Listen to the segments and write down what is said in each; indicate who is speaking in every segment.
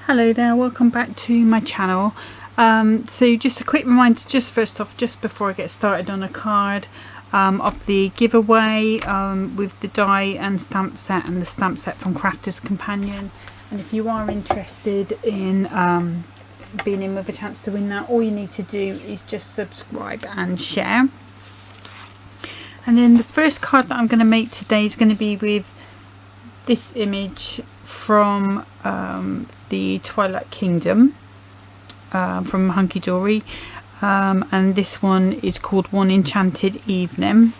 Speaker 1: Hello there, welcome back to my channel. So just a quick reminder, just first off, just before I get started on a card of the giveaway with the die and stamp set and the stamp set from Crafter's Companion. And if you are interested in being in with a chance to win that, all you need to do is just subscribe and share. And then the first card that I'm going to make today is going to be with this image from the Twilight Kingdom from Hunkydory, and this one is called One Enchanted Evening.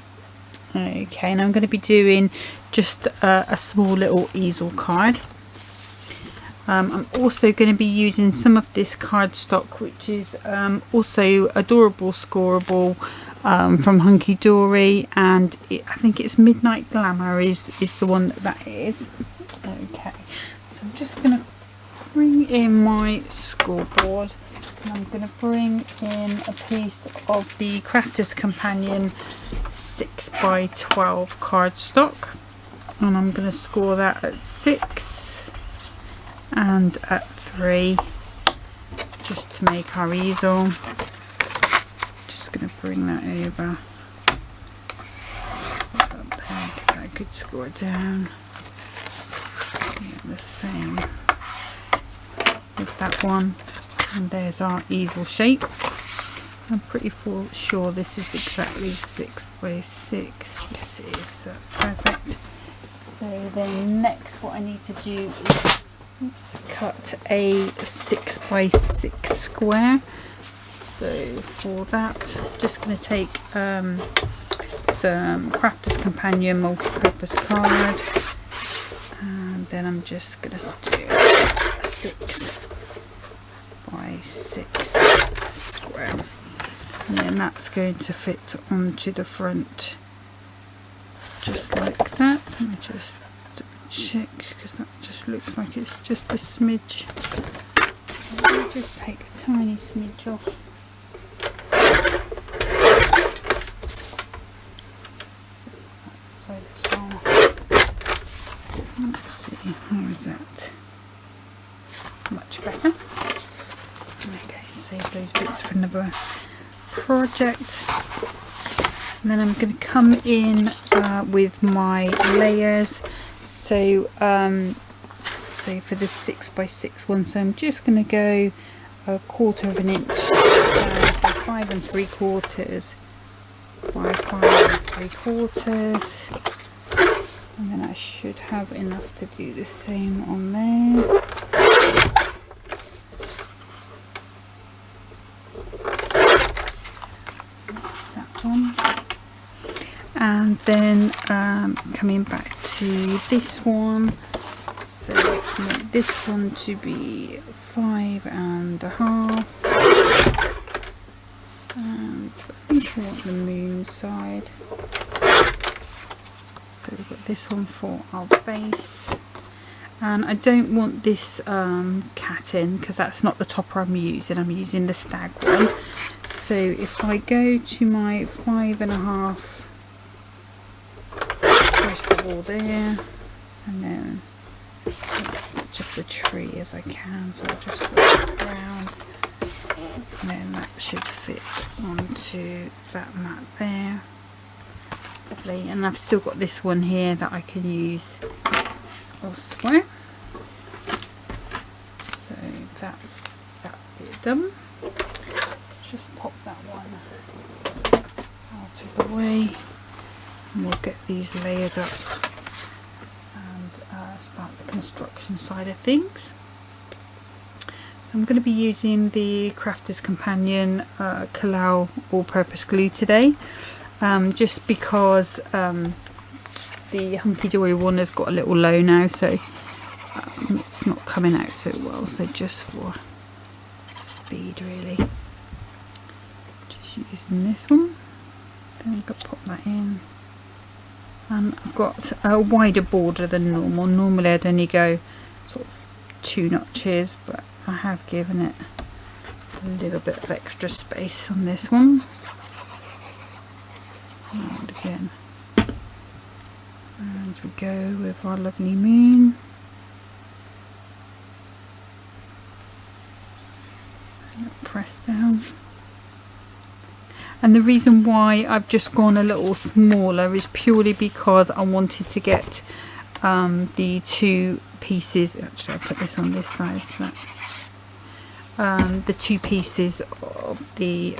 Speaker 1: Okay, and I'm going to be doing just a small little easel card. I'm also going to be using some of this cardstock, which is also adorable scoreable from Hunkydory, and I think it's Midnight Glamour is the one that is. Okay, so I'm just going to bring in my scoreboard, and I'm going to bring in a piece of the Crafter's Companion 6x12 cardstock, and I'm going to score that at 6 and at 3 just to make our easel. Just going to bring that over. Put that there, get that good score down. The same with that one, and there's our easel shape. I'm pretty sure this is exactly 6x6. Yes, it is, so that's perfect. So then next what I need to do is cut a 6x6 square. So for that, just going to take some Crafter's Companion multi-purpose card, and then I'm just going to do a 6x6 square, and then that's going to fit onto the front just like that. Let me just check, because that just looks like it's just a smidge. Let me just take a tiny smidge off. Let's see, how is that? Much better. Okay, save those bits for another project. And then I'm going to come in with my layers. So, so for this 6x6 one, so I'm just going to go 1/4 of an inch down, so 5 3/4 by 5 3/4. And then I should have enough to do the same on there. That's that one. And then coming back to this one, so make this one to be 5 1/2. And I think I want the moon side. So we've got this one for our base, and I don't want this cat in because that's not the topper I'm using the stag one. So if I go to my 5 1/2 first of all there, and then as much of the tree as I can, so I'll just wrap it around, and then that should fit onto that mat there. Lovely. And I've still got this one here that I can use elsewhere. So that's that bit done. Just pop that one out of the way, and we'll get these layered up and start the construction side of things. So I'm going to be using the Crafter's Companion Kalau all-purpose glue today. Just because the Hunkydory one has got a little low now, so it's not coming out so well, so just for speed really, just using this one. Then I'm going to pop that in, and I've got a wider border than normal. Normally I'd only go sort of 2 notches, but I have given it a little bit of extra space on this one. And again, and we go with our lovely moon. press down. And the reason why I've just gone a little smaller is purely because I wanted to get the two pieces. Actually, I'll put this on this side so that the two pieces of the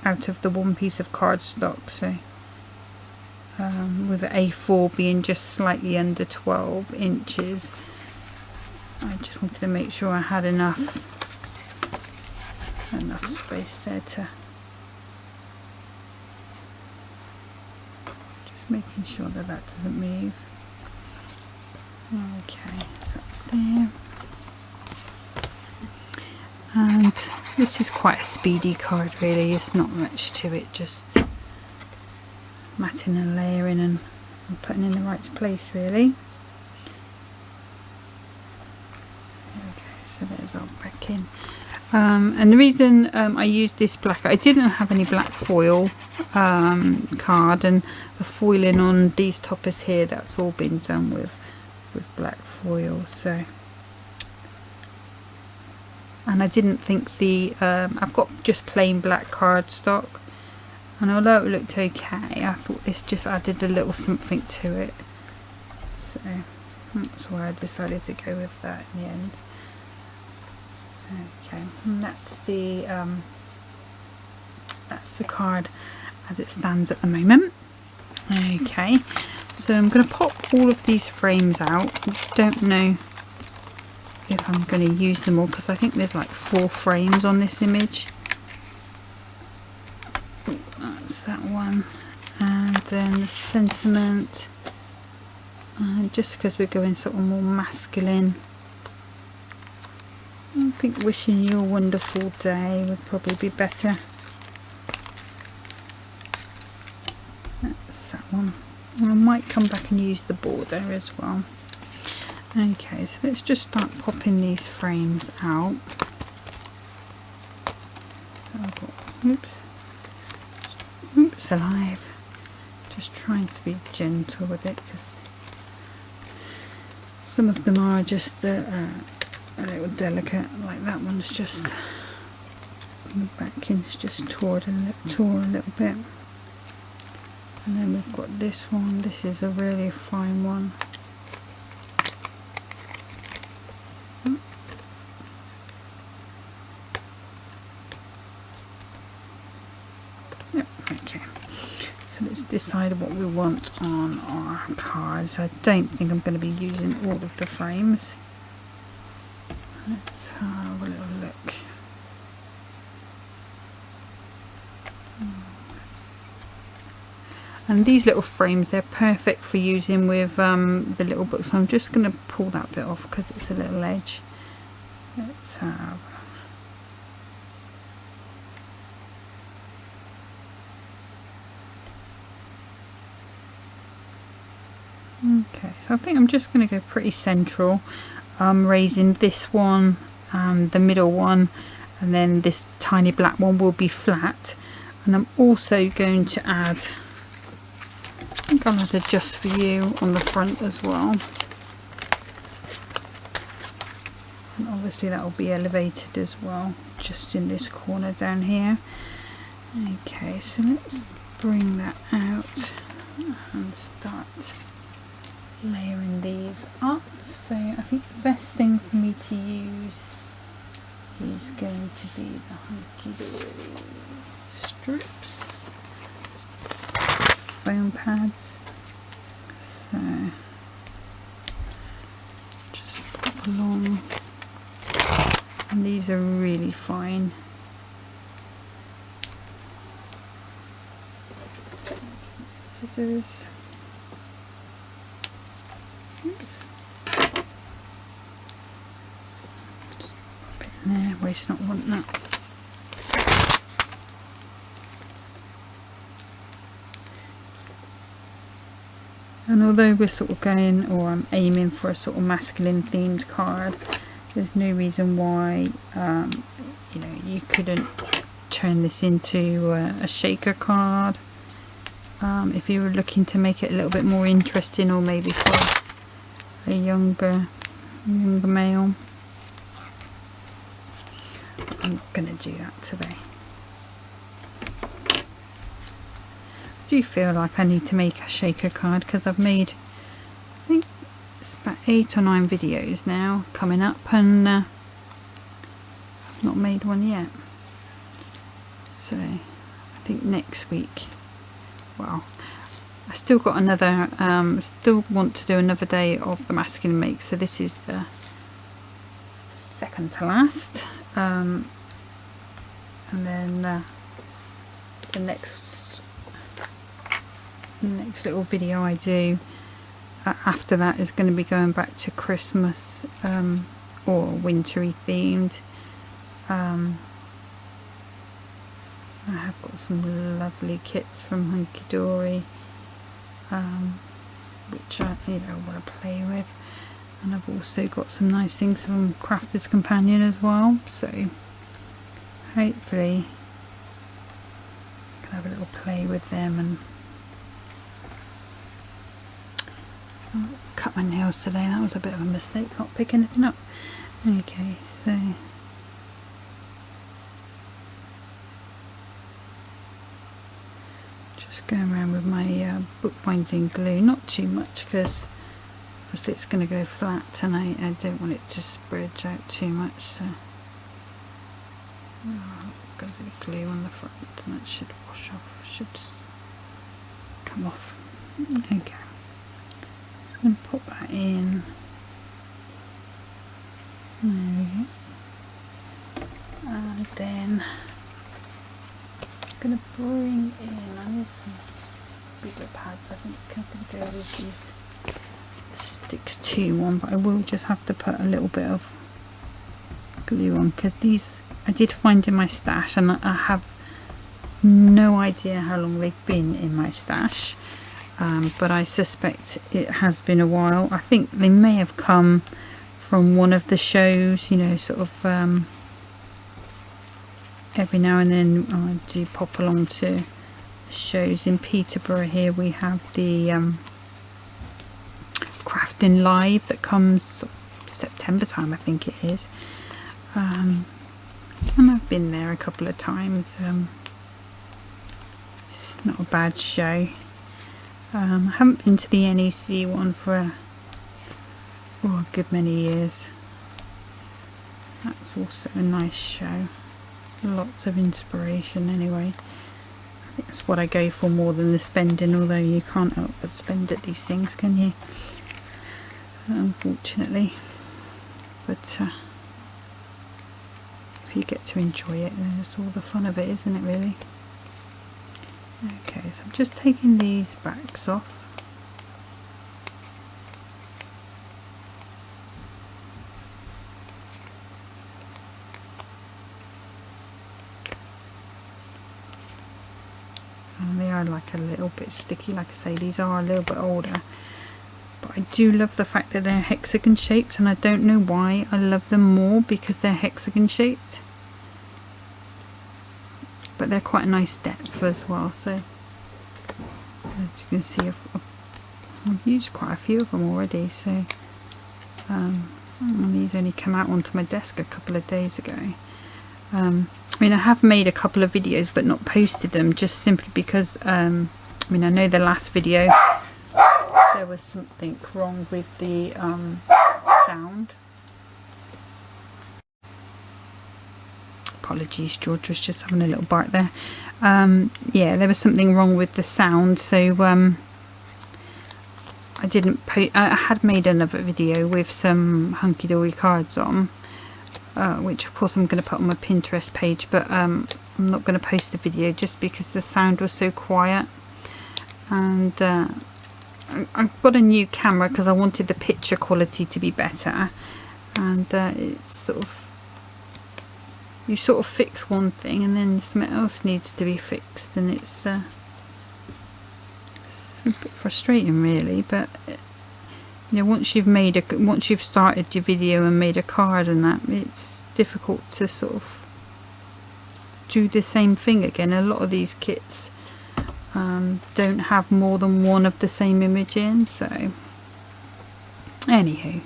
Speaker 1: out of the one piece of cardstock. So with A4 being just slightly under 12 inches, I just wanted to make sure I had enough space there to just making sure that that doesn't move. Okay, so that's there. And this is quite a speedy card really, it's not much to it, just matting and layering and putting in the right place really. Okay, so there's our backing. And the reason I used this black, I didn't have any black foil card, and the foiling on these toppers here, that's all been done with black foil. So, and I didn't think I've got just plain black cardstock, and although it looked okay, I thought this just added a little something to it, so that's why I decided to go with that in the end. Okay, and that's the card as it stands at the moment. Okay, so I'm going to pop all of these frames out. I don't know if I'm going to use them all because I think there's like 4 frames on this image. Ooh, that's that one, and then the sentiment, just because we're going sort of more masculine. I think wishing you a wonderful day would probably be better. That's that one. And I might come back and use the border as well. Okay, so let's just start popping these frames out. So I've got, oops, alive. Just trying to be gentle with it because some of them are just a little delicate, like that one's just, the backing's just tore a little bit. And then we've got this one, this is a really fine one. Yep, okay. So let's decide what we want on our cards. I don't think I'm going to be using all of the frames. Let's have a little look. And these little frames, they're perfect for using with the little books. So I'm just going to pull that bit off because it's a little edge. Let's have. Okay, so I think I'm just going to go pretty central. Raising this one and the middle one, and then this tiny black one will be flat. And I'm also going to add, I think I'll add a Just For You on the front as well. And obviously that will be elevated as well, just in this corner down here. Okay, so let's bring that out and start layering these up. So I think the best thing for me to use is going to be the Hunkydory strips, foam pads. So just pop along, and these are really fine. Some scissors. Oops. Just pop it in there, waste not, want not. And although we're sort of going, or I'm aiming for a sort of masculine themed card, there's no reason why you know, you couldn't turn this into a shaker card if you were looking to make it a little bit more interesting, or maybe for a younger male. I'm not going to do that today. I do feel like I need to make a shaker card because I've made, I think it's about 8 or 9 videos now coming up, and I've not made one yet. So I think next week, well, I still got another, still want to do another day of the masculine make, so this is the second to last, and then the next little video I do after that is going to be going back to Christmas or wintry themed. I have got some lovely kits from Hunkydory, which I want to play with, and I've also got some nice things from Crafter's Companion as well, so hopefully I can have a little play with them. And cut my nails today, that was a bit of a mistake, can't pick anything up. Okay, so just going around with my bookbinding glue, not too much because obviously it's going to go flat and I don't want it to spread out too much, so I've got a bit of glue on the front and that should wash off, should just come off. Okay, I'm going to put that in. There we go. And then I'm going to bring in, I need some bigger pads, I think I'm going to go with these sticks to one, but I will just have to put a little bit of glue on because these I did find in my stash, and I have no idea how long they've been in my stash, but I suspect it has been a while. I think they may have come from one of the shows, you know, sort of every now and then I do pop along to shows in Peterborough. Here we have the Crafting Live that comes September time, I think it is, and I've been there a couple of times. It's not a bad show. I haven't been to the NEC one for a good many years. That's also a nice show, lots of inspiration anyway. I think that's what I go for more than the spending, although you can't help but spend at these things, can you? Unfortunately, but if you get to enjoy it, then it's all the fun of it, isn't it, really? Okay, so I'm just taking these backs off. And they are like a little bit sticky, like I say, these are a little bit older. But I do love the fact that they're hexagon shaped, and I don't know why I love them more because they're hexagon shaped. But they're quite a nice depth as well, so as you can see I've used quite a few of them already, so and these only come out onto my desk a couple of days ago. I mean, I have made a couple of videos but not posted them, just simply because I mean, I know the last video there was something wrong with the sound. Apologies, George was just having a little bark there. Yeah, there was something wrong with the sound, so I didn't post. I had made another video with some Hunkydory cards on, which of course I'm going to put on my Pinterest page, but I'm not going to post the video just because the sound was so quiet. And I've got a new camera because I wanted the picture quality to be better, and it's sort of, you sort of fix one thing and then something else needs to be fixed, and it's a bit frustrating really. But you know, once you've started your video and made a card and that, it's difficult to sort of do the same thing again. A lot of these kits don't have more than one of the same image in, so anywho.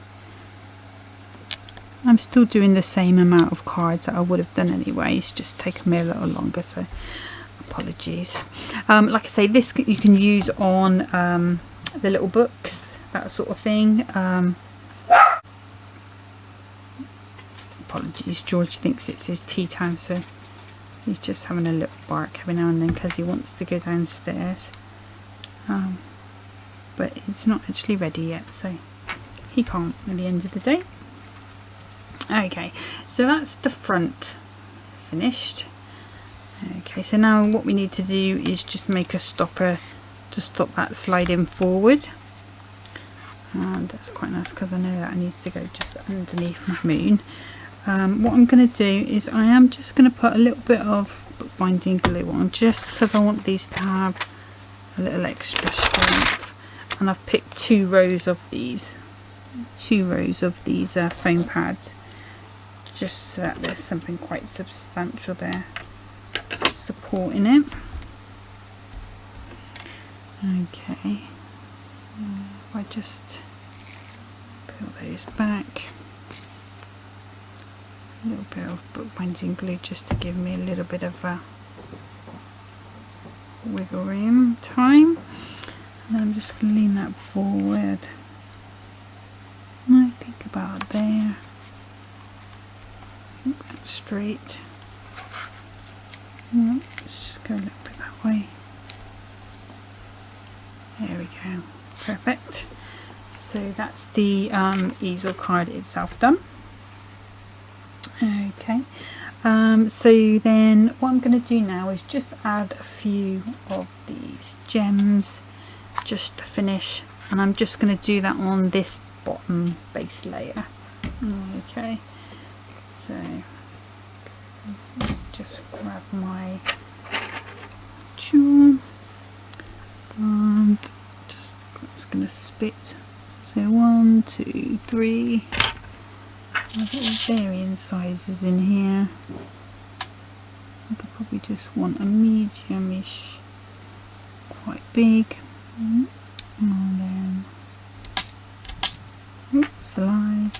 Speaker 1: I'm still doing the same amount of cards that I would have done anyway. It's just taken me a little longer, so apologies. Like I say, this you can use on the little books, that sort of thing. Apologies, George thinks it's his tea time, so he's just having a little bark every now and then because he wants to go downstairs. But it's not actually ready yet, so he can't at the end of the day. Okay, so that's the front finished. Okay, so now what we need to do is just make a stopper to stop that sliding forward. And that's quite nice because I know that it needs to go just underneath my moon. What I'm going to do is I am just going to put a little bit of bookbinding glue on, just because I want these to have a little extra strength. And I've picked 2 rows of these foam pads, just so that there's something quite substantial there supporting it. Okay, if I just peel those back, a little bit of bookbinding glue just to give me a little bit of a wiggle room time, and I'm just going to lean that forward. I think about there. That's straight. Let's just go a little bit that way. There we go. Perfect. So that's the easel card itself done. Okay. So then what I'm going to do now is just add a few of these gems just to finish, and I'm just going to do that on this bottom base layer. Okay, so just grab my tool and it's going to spit. So 1, 2, 3. I've got varying sizes in here. I could probably just want a medium-ish, quite big, and then slide.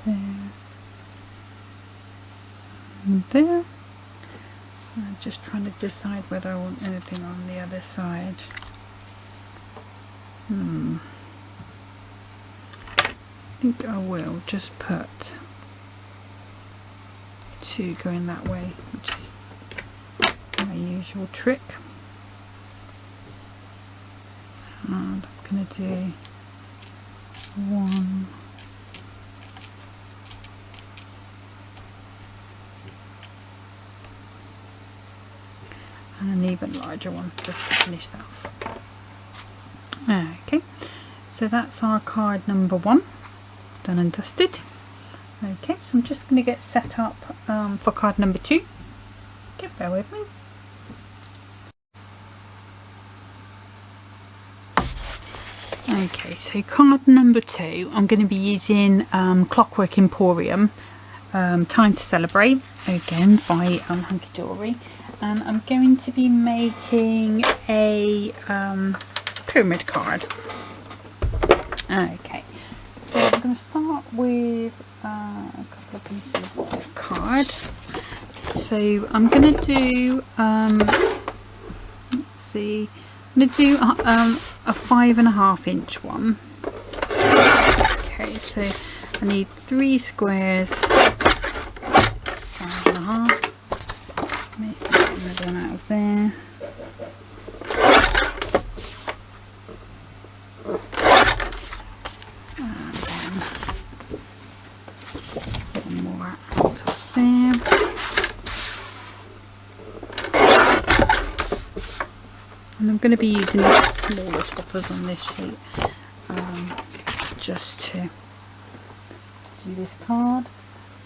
Speaker 1: There and there. I'm just trying to decide whether I want anything on the other side. I think I will just put 2 going that way, which is my usual trick. And I'm going to do 1. And an even larger one just to finish that off. Okay, so that's our card number 1 done and dusted. Okay, so I'm just going to get set up for card number 2. Okay, bear with me. Okay, so card number 2, I'm going to be using Clockwork Emporium, Time to Celebrate, again by Hunkydory, and I'm going to be making a pyramid card. Okay, so I'm going to start with a couple of pieces of card. So I'm going to do, let's see, I'm going to do a 5.5 inch one. Okay, so I need 3 squares, 5.5. Make another one out of there. And I'm going to be using the smaller stoppers on this sheet just to do this card.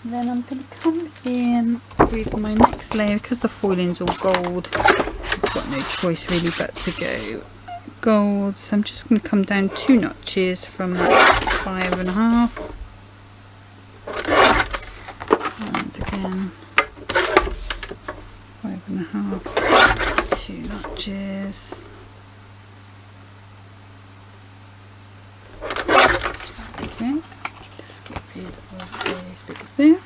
Speaker 1: And then I'm going to come in with my next layer, because the foiling's all gold. I've got no choice really but to go gold. So I'm just going to come down 2 notches from that 5.5. And again 5.5. 2 notches, Okay, just get rid of those bits there.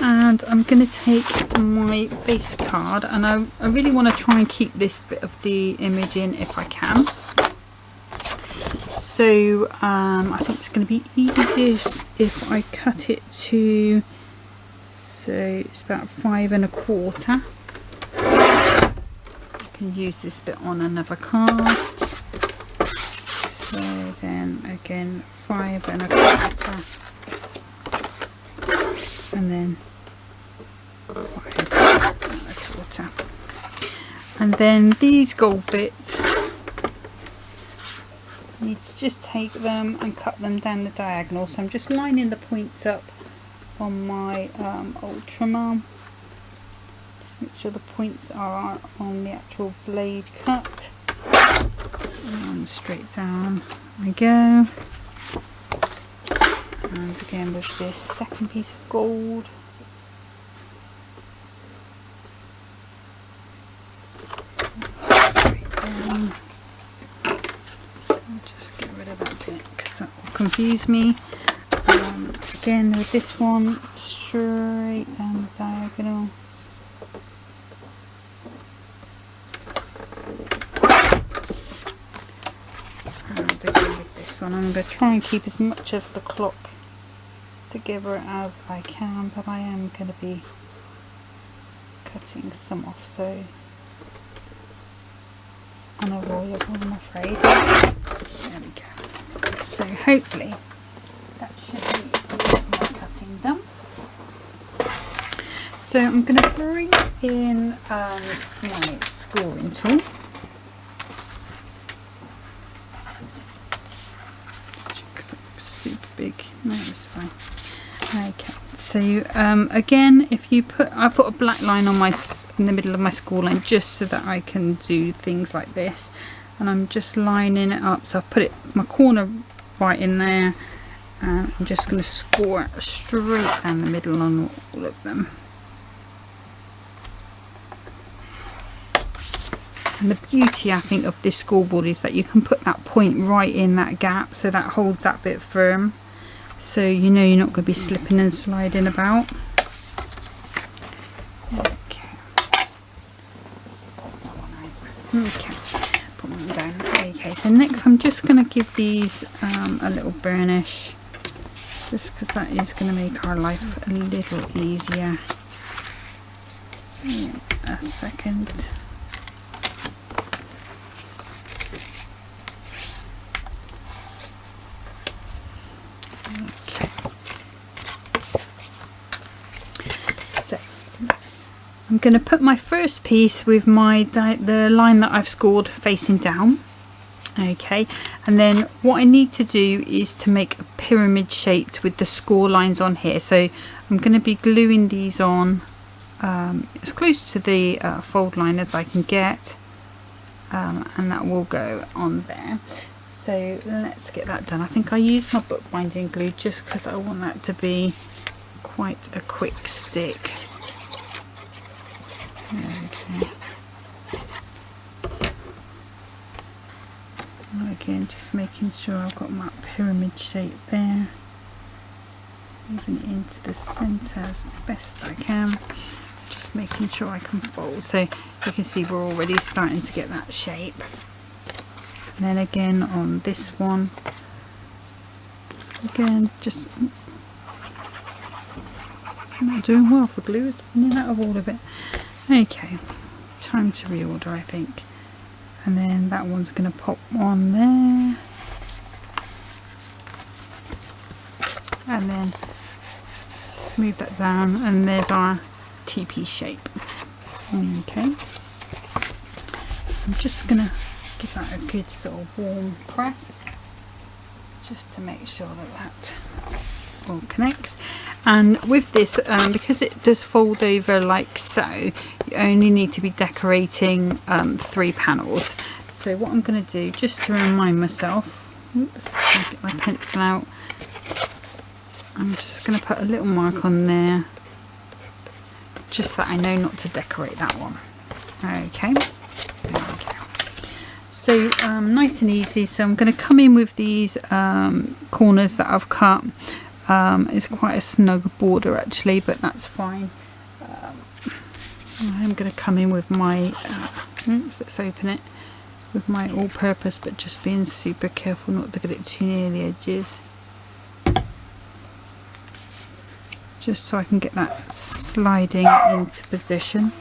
Speaker 1: And I'm going to take my base card, and I really want to try and keep this bit of the image in if I can. So I think it's going to be easiest if I cut it to, so it's about 5 1/4. I can use this bit on another card. So then again 5 1/4, and then 5 1/4, and then these gold bits, I need to just take them and cut them down the diagonal. So I'm just lining the points up on my Ultramark. Just make sure the points are on the actual blade cut. And straight down we go. And again with this second piece of gold. Straight down. I'll just get rid of that bit because that will confuse me. Again with this one, straight down the diagonal. And again with this one, I'm going to try and keep as much of the clock together as I can, but I am going to be cutting some off, so it's unavoidable, I'm afraid. There we go. So hopefully that should be my cutting done. So I'm going to bring in my scoring tool. Super big. No, it's fine. Okay. So again, if you I put a black line on in the middle of my score line just so that I can do things like this, and I'm just lining it up. So I've put my corner right in there, and I'm just going to score it straight down the middle on all of them. And the beauty, I think, of this scoreboard is that you can put that point right in that gap, so that holds that bit firm, so you know you're not going to be slipping and sliding about. Okay. Okay. Put them down. Okay. So next, I'm just going to give these a little burnish, just because that is going to make our life a little easier. A second. I'm going to put my first piece with the line that I've scored facing down. Okay, and then what I need to do is to make a pyramid shaped with the score lines on here. So I'm going to be gluing these on as close to the fold line as I can get, and that will go on there. So let's get that done. I think I used my bookbinding glue just because I want that to be quite a quick stick. Okay. Again, just making sure I've got my pyramid shape there, moving it into the centre as best I can, just making sure I can fold. So you can see we're already starting to get that shape. And then again on this one, again, just I'm not doing well for glue, it's running out of all of it. Okay, time to reorder, I think. And then that one's going to pop on there. And then smooth that down, and there's our TP shape. Okay. I'm just going to give that a good sort of warm press, just to make sure that that all connects. And with this, because it does fold over like so, you only need to be decorating 3 panels. So what I'm going to do, just to remind myself, oops, get my pencil out, I'm just going to put a little mark on there, just that I know not to decorate that one. Okay, there we go. So So nice and easy. So I'm going to come in with these corners that I've cut. It's quite a snug border actually, but that's fine. I'm going to come in with my let's open it, with my all-purpose, but just being super careful not to get it too near the edges, just so I can get that sliding into position.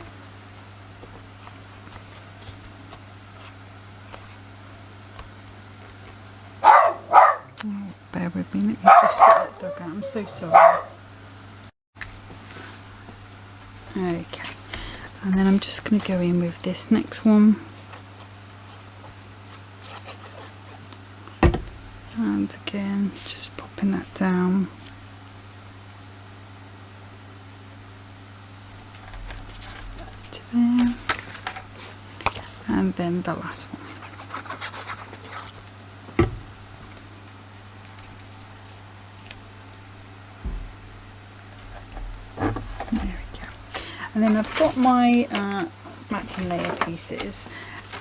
Speaker 1: Bear with me, let me just let that dog out, I'm so sorry. Okay, and then I'm just going to go in with this next one. And again, just popping that down. To there. And then the last one. And then I've got my matting layer pieces,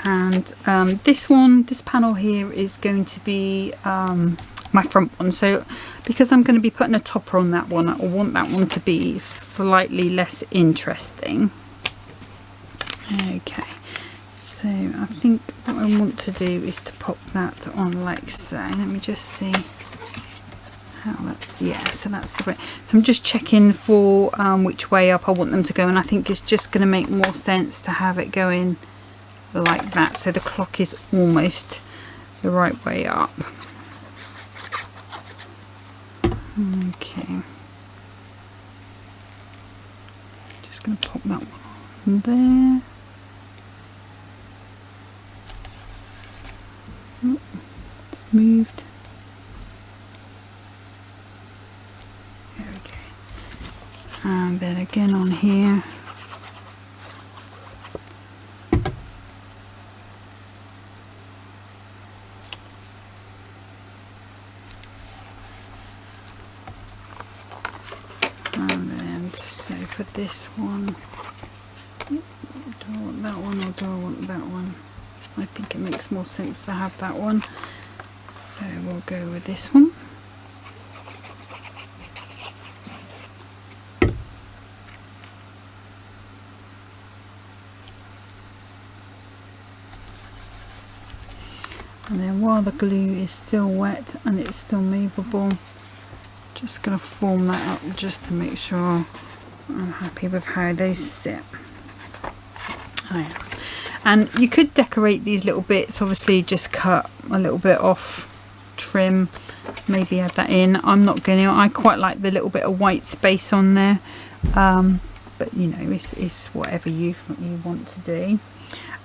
Speaker 1: and this panel here is going to be my front one. So because I'm going to be putting a topper on that one, I want that one to be slightly less interesting. Okay, so I think what I want to do is to pop that on like so. Let me just see. That's, yeah, so that's the way. So I'm just checking for which way up I want them to go, and I think it's just going to make more sense to have it going like that, so the clock is almost the right way up. Okay, just going to pop that one on there. Oh, it's moved. And then again on here. And then, so for this one, do I want that one or do I want that one? I think it makes more sense to have that one. So we'll go with this one. And then while the glue is still wet and it's still movable, just going to form that up just to make sure I'm happy with how they sit. And you could decorate these little bits, obviously just cut a little bit off, trim, maybe add that in. I'm not going to, I quite like the little bit of white space on there, but you know, it's whatever you want to do.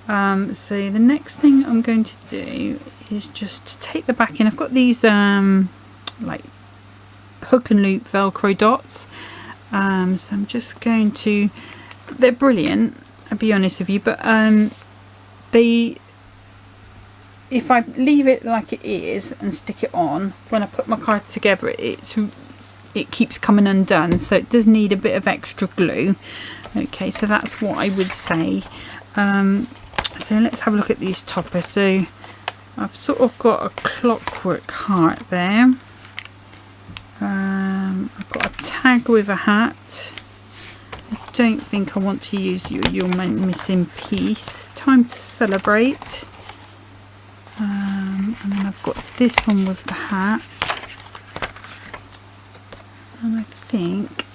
Speaker 1: So the next thing I'm going to do is just take the backing. I've got these like hook and loop velcro dots, so I'm just going to, they're brilliant, I'll be honest with you, but if I leave it like it is and stick it on, when I put my card together, it keeps coming undone, so it does need a bit of extra glue. Okay, so that's what I would say. So let's have a look at these toppers. So I've sort of got a clockwork heart there. I've got a tag with a hat. I don't think I want to use your missing piece. Time to celebrate. And then I've got this one with the hat. And I think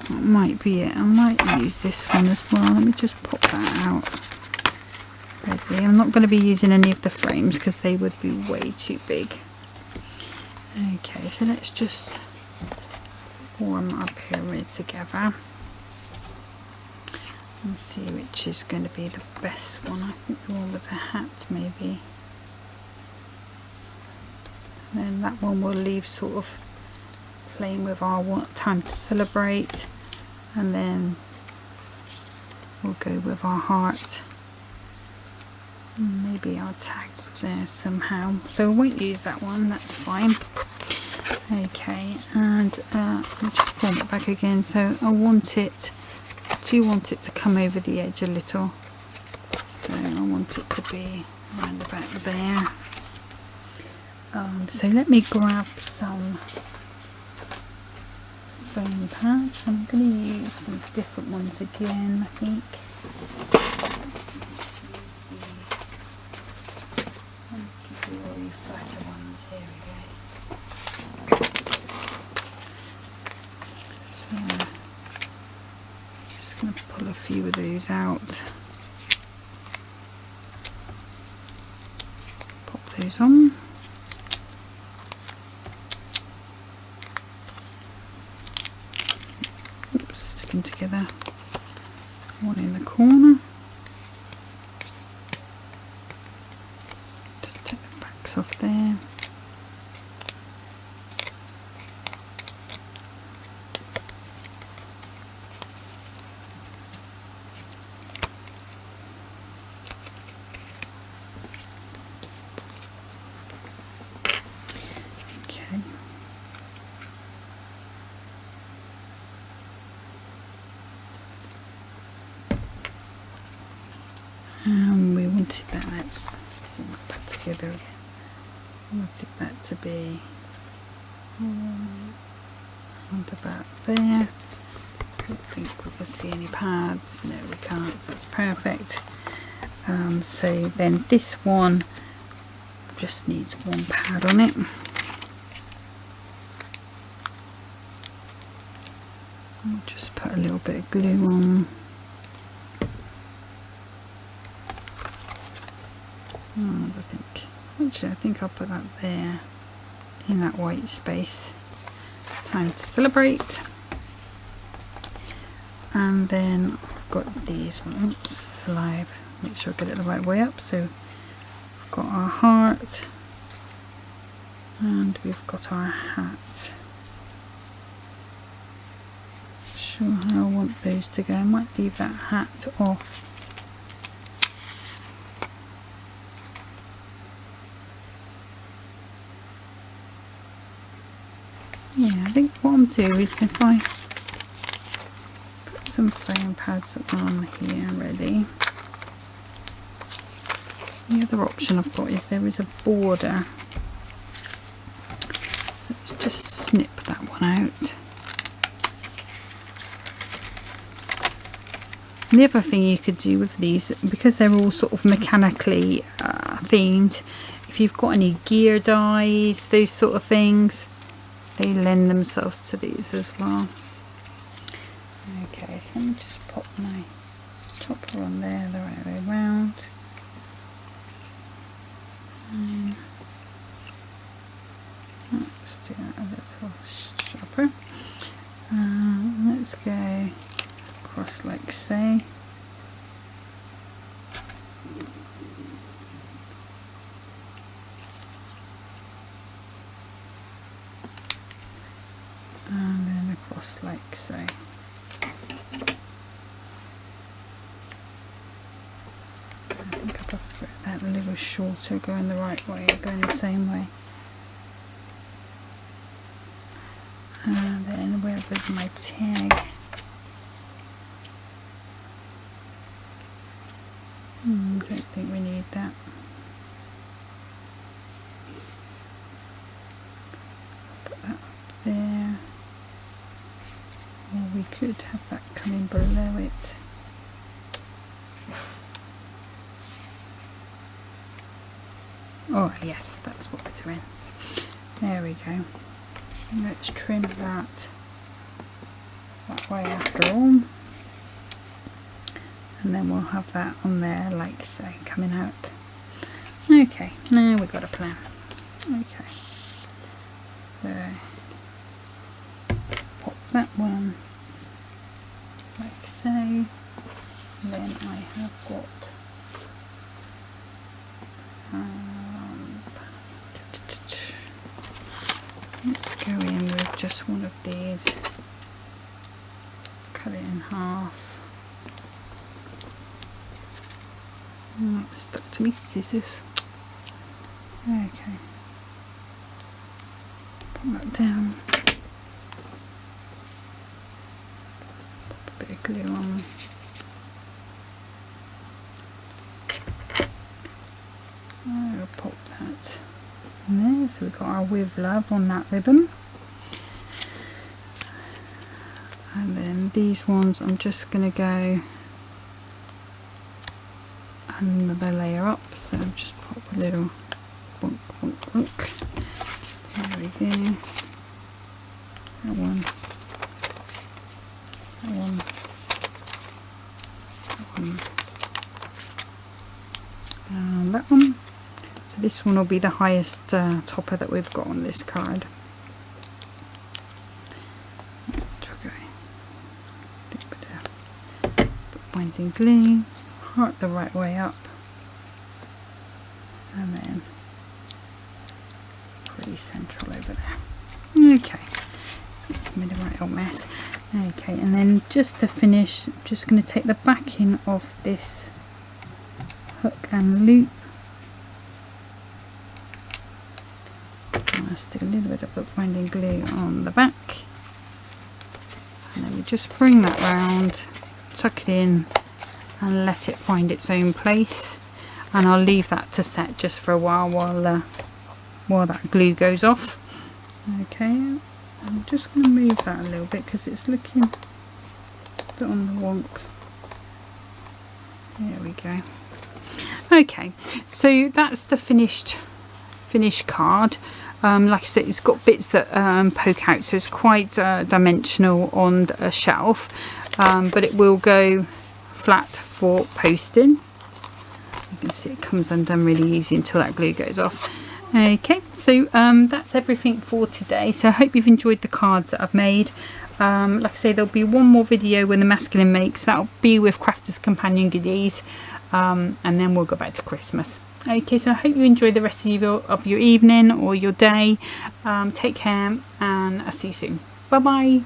Speaker 1: that might be it. I might use this one as well. Let me just pop that out. Ready. I'm not going to be using any of the frames because they would be way too big. Okay, so let's just form our pyramid together and see which is going to be the best one. I think the one with the hat maybe. And then that one will leave sort of playing with our time to celebrate, and then we'll go with our heart. Maybe I'll tag there somehow, so I won't use that one, that's fine. Okay, and I'll just form it back again. So I want it to come over the edge a little, so I want it to be around the back there. So let me grab some foam pads. I'm going to use some different ones again, I think. Hunkydory flatter ones. Here we go. So just going to pull a few of those out. Pop those on. Sticking together. One in the corner. Just take the backs off there. Okay. We wanted that, let's put that back together again. We wanted that to be around about there. I don't think we can see any pads. No, we can't, so that's perfect. So then this one just needs one pad on it. I'll just put a little bit of glue on. I think I'll put that there in that white space. Time to celebrate. And then I've got these ones. Oops, slide. Make sure I get it the right way up. So we've got our heart and we've got our hat. Not sure how I want those to go. I might leave that hat off. Yeah, I think what I'm doing is if I put some foam pads on here ready, the other option I've got is there is a border. So just snip that one out. And the other thing you could do with these, because they're all sort of mechanically themed, if you've got any gear dies, those sort of things, they lend themselves to these as well. Okay, so let me just pop my topper on there the right way round. Let's do that a little sharper. Let's go across like so. And then across like so. I think I prefer that a little shorter, going the right way, going the same way. And then where was my tag? Don't think we need that. Put that up there. Or we could have that coming below it. Oh yes, that's what we're doing. There we go. Let's trim that way after all. And then we'll have that on there like so, coming out. Okay, now we've got a plan. Okay, so pop that one like so. And then I have got let's go in with just one of these, cut it in half. Oh, it's stuck to me scissors. Okay, put that down, pop a bit of glue on. we'll pop that in there. So we've got our with love on that ribbon. And then these ones I'm just going to go another layer up, so I'll just pop a little bonk, bonk, bonk. There we go. That one. That one. That one. And that one. So this one will be the highest topper that we've got on this card. Binding glue, heart the right way up, and then pretty central over there. Okay, made a right old mess. Okay, and then just to finish, I'm just going to take the backing of this hook and loop. I'll stick a little bit of bookbinding glue on the back, and then we just bring that round, tuck it in and let it find its own place, and I'll leave that to set just for a while that glue goes off. Okay, I'm just going to move that a little bit because it's looking a bit on the wonk. There we go. Okay, so that's the finished card. Like I said, it's got bits that poke out, so it's quite dimensional on a shelf, but it will go flat for posting. You can see it comes undone really easy until that glue goes off. Okay, so that's everything for today. So I hope you've enjoyed the cards that I've made. Like I say, there'll be one more video when the masculine makes. That'll be with Crafter's Companion goodies, and then we'll go back to Christmas. Okay, so I hope you enjoy the rest of your evening or your day. Take care, and I'll see you soon. Bye bye.